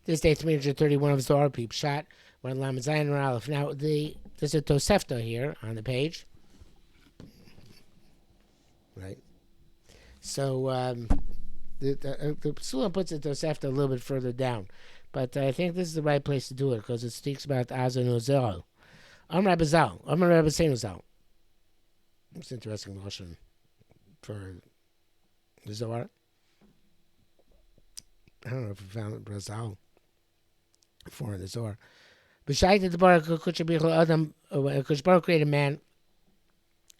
This day 331 of Zohar, Pshat, one Lamed Zayin and Aleph. Now, there's a Tosefta here on the page. Right? So, the Sulam puts the Tosefta a little bit further down. But I think this is the right place to do it because it speaks about Azan Uzel. Amr Abazal. Amr Abasein Uzel. It's interesting notion for the Zohar. I don't know if we found Brazil for the Zohar. B'shayt the Baruch Kuchabichel Adam, because Baruch created man,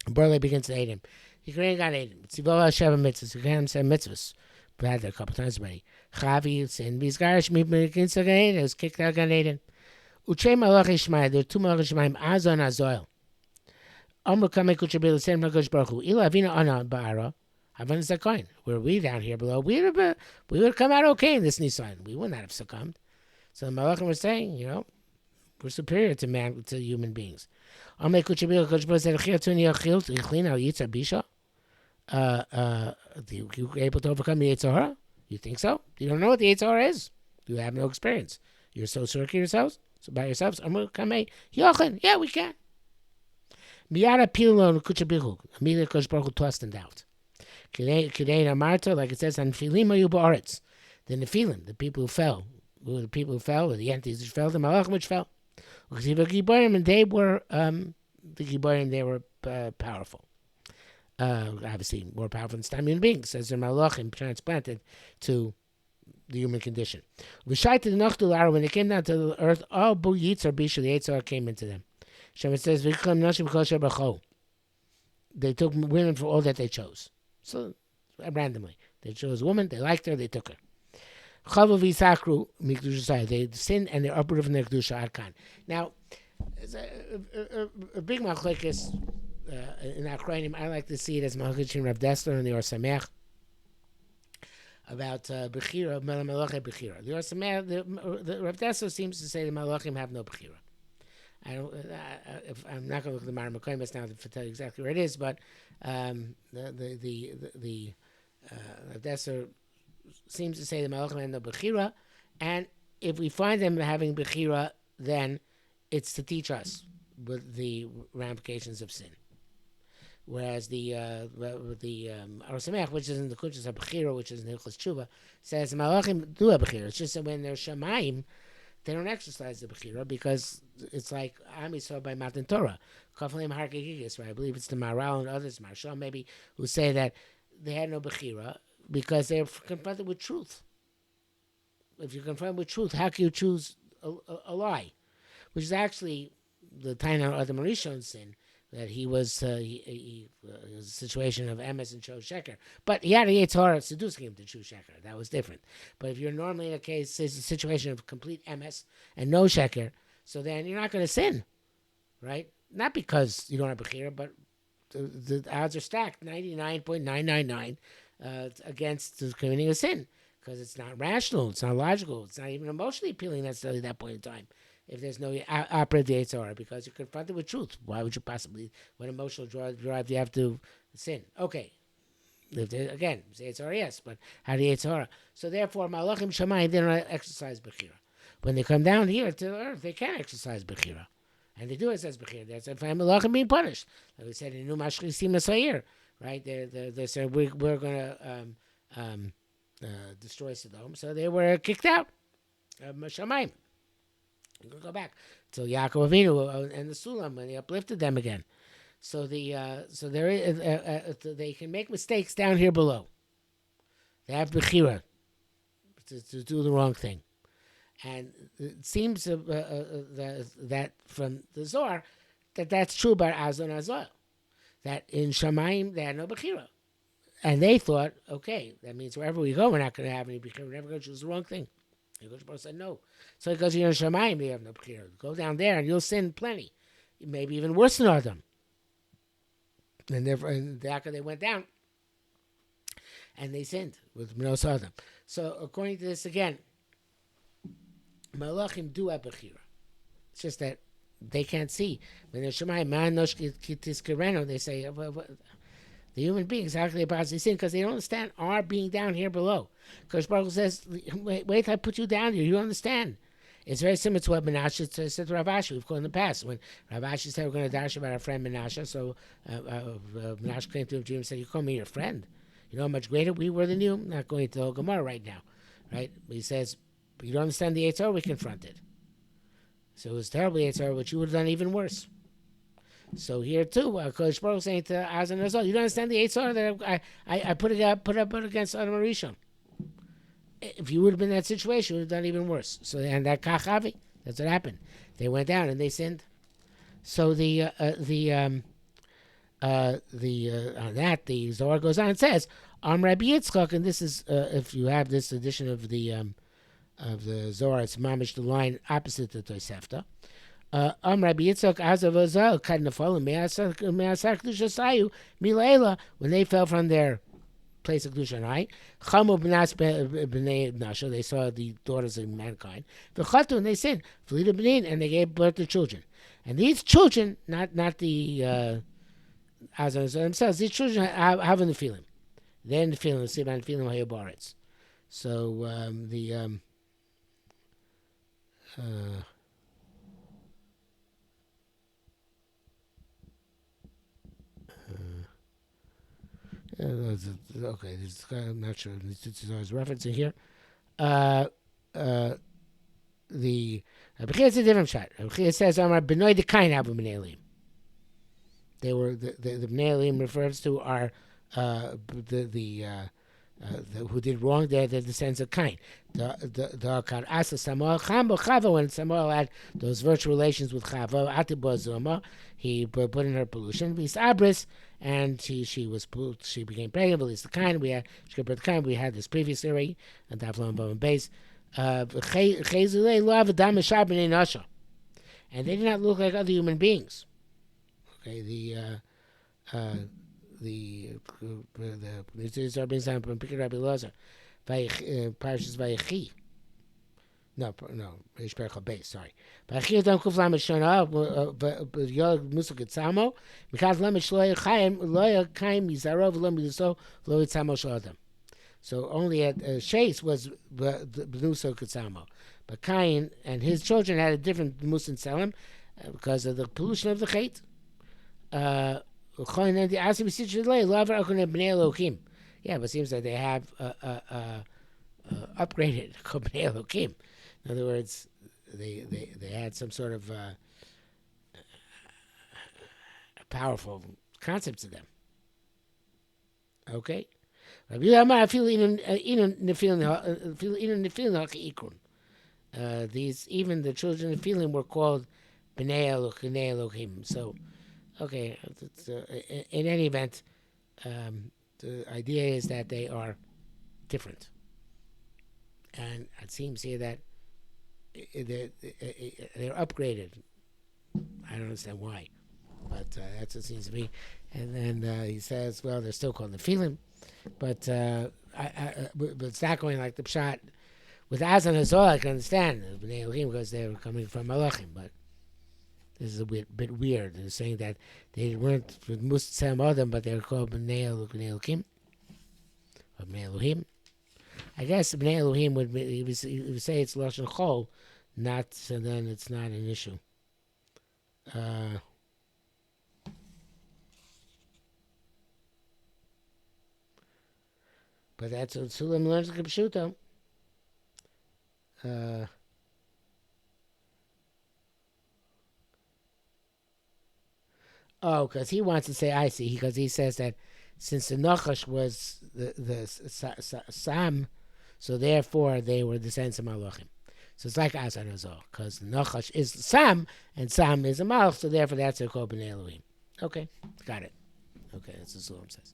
Baruch begins to hate him. He created God hate him. Tzivola Sheva mitzvahs. He created him 7 mitzvahs. We've had that a couple times already. Chavi sin Bizgarish begins to Gan Eden. Was kicked out Gan Eden. Uche Malach Ishmael. There are 2 Malach Ishmael. Azon Azoil. Amr Kamei Kuchabil Sen Makosh Baruch Hu. Ila Avina Ana Ba'ara. Havan Zakoin. Were we down here below? We would come out okay in this Nisan. We would not have succumbed. So the Malachim were saying, we're superior to human beings. You able to overcome the Yitzhahara? You think so? You don't know what the Yitzhahara is. You have no experience. You're so sure of yourselves, so by yourselves. Yeah, we can. Immediately Kosh Baruch Hu tossed them out. Like it says on Nehpillim ayu ba'aretz. The Nehpillim, the people who fell, were the entities which fell, the Malachim which fell. And they were the Giborim, they were powerful. Obviously more powerful than some human beings, as the Malachim transplanted to the human condition. When they came down to the earth, all Bu Yitzhar Bisha, the Yitzhar came into them. Shem says, they took women for all that they chose. So, randomly. They chose a woman, they liked her, they took her. They sinned and they're uprooted from their Kedusha Arkan. Now, a big machlekes in Acronym, I like to see it as machlekes in Rav Dessler and the Or Sameach about Bechirah, Melech Bechirah. The Or Sameach, the Rav Dessler seems to say the Malachim have no Bechirah. I'm not going to look at the Mar Mekoimes now to tell you exactly where it is, but the Desser seems to say the Malachim have no Bechirah, and if we find them having Bechirah, then it's to teach us with the ramifications of sin. Whereas the Or Sameach, which is in the Kuntres of Bechirah, which is in Hilchos Tshuva, says the Malachim do have Bechirah. It's just that when they're Shamayim, they don't exercise the Bechirah because it's like Am Yisrael by Matan Torah. Kaflim Harkegigis, right? I believe it's the Maral and others, Marshal maybe, who say that they had no Bechirah because they're confronted with truth. If you're confronted with truth, how can you choose a lie? Which is actually the Taina of the Marishon sin, that he was a situation of emes and chose sheker. But he had a Yitzhar seducing him to choose sheker. That was different. But if you're normally in a case, it's a situation of complete emes and no sheker, so then you're not going to sin, right? Not because you don't have Bechirah, but the odds are stacked, 99.999 against committing a sin, because it's not rational, it's not logical, it's not even emotionally appealing necessarily at that point in time. If there's no opera de Yitzhar, because you're confronted with truth. Why would you possibly, when emotional drive, you have to sin? Okay. Again, Yitzhar, yes, but how do Yitzhar? So therefore, Malachim Shamayim, they don't exercise Bechirah. When they come down here to the earth, they can exercise Bechirah. And they do exercise Bechirah. That's a Malachim being punished. Like we said in Nu Mashlisim Asayir, right? They said, we're going to destroy Sodom. So they were kicked out of Shamayim. We're going to go back to Yaakov Avinu and the Sulam when he uplifted them again. So they can make mistakes down here below. They have Bechirah to do the wrong thing. And it seems that from the Zohar that's true about Azon Azor. That in Shamayim they had no Bechirah. And they thought, okay, that means wherever we go, we're not going to have any Bechirah. We're never going to choose the wrong thing. The Baruch said no. So he goes, you're in Shamayim, you have no Bechirah. Go down there and you'll sin plenty. Maybe even worse than Adam. And therefore, they went down and they sinned with Minos Adam. So according to this again, Malachim do have Bechirah. It's just that they can't see. When they're Shamayim, Man Nosh Kitis Kireno, they say, The human beings actually possibly sin because they don't understand our being down here below. Because Baruch Hu says, wait till I put you down here. You don't understand. It's very similar to what Menashe said to Rav Ashi. We've called in the past when Rav Ashi said we're going to dash about our friend Menashe. So Menashe came to him and said, "You call me your friend? You know how much greater we were than you." I'm not going to the Gemara right now, right? But he says, "But you don't understand the Yetzer we confronted. So it was terrible Yetzer, which you would have done even worse." So here too, Kodesh Baruch saying to Azan Azal, "You don't understand the Yetzer that I put up against Adam Rishon. If you would have been in that situation, you would have done even worse." So and that Kachavi, that's what happened. They went down and they sinned. So on that the Zohar goes on and says, Rabbi Yitzchak, and this is if you have this edition of the Zohar, it's mamish the line opposite the Tosefta. Rabbi Yitzchak Azav Azal Kad Nefalim Me'asar Kedusha Milaela, when they fell from their place of Kedusha High, Chamu B'nas B'nei Nasha, they saw the daughters of mankind. V'chatu, and they sinned. V'lida B'nin, and they gave birth to children. And these children, not the Azan themselves, these children have in the feeling. They're in the feeling. See about the feeling of Hayabaretz. So okay, I'm not sure. This is referencing here. The Bechirah is a different shot. Bechirah says, "Amar b'noi dekain havu b'nei elim." They were the b'nei elim refers to our who did wrong. They're the descendants of Cain. The Kar Asa Samuel Chamba Chava, when Samuel had those virtual relations with Chava, Atiba Zoma, he put in her pollution. Vis Abris, and she became pregnant. At least the kind we had, she gave birth to Cain. We had this previously already, and Taflon Bom base. And they did not look like other human beings. Okay, the Zohar brings down from Pikir Rabbi Lazar, Parashas Vayechi. No, Reish Percha Beis. Sorry. Vayechi Adam Kuf Lamed Shana Yod Musuk Etzamo Mikaz Lamed Shloya Chaim Loya Chaim Mizarov Lo Mizuso Lo Etzamo Shalodam. So only at Shais was B'nusok Etzamo, but Cain and his children had a different Mus and Selim because of the pollution of the Chait. Yeah, but it seems like they have upgraded Bnei Elokim. In other words, they had some sort of powerful concept to them. Okay? These even the children of Nephilim were called Bnei Elokim. So, okay, in any event, the idea is that they are different, and it seems here that they're upgraded. I don't understand why, but that's what it seems to be. And then he says, well, they're still called Nehpillim, but it's not going like the Pshat. With Azan and Zohar, I can understand Bnei Elohim because they're coming from Malachim, but this is a bit weird. They're saying that they weren't with Musam Adam, but they were called Bnei Elohim, or Bnei Elohim. I guess Bnei Elohim would say it's Lashon Chol, not, so then it's not an issue. But that's what Sulam learns in Kipshuto. Because he wants to say, I see, because he says that since the Nachash was the Sam, so therefore they were descendants of Malachim. So it's like Azan Azor, because the Nachash is Sam, and Sam is a Malach, so therefore that's their called Bnei Elohim. Okay, got it. Okay, that's what Sulam says.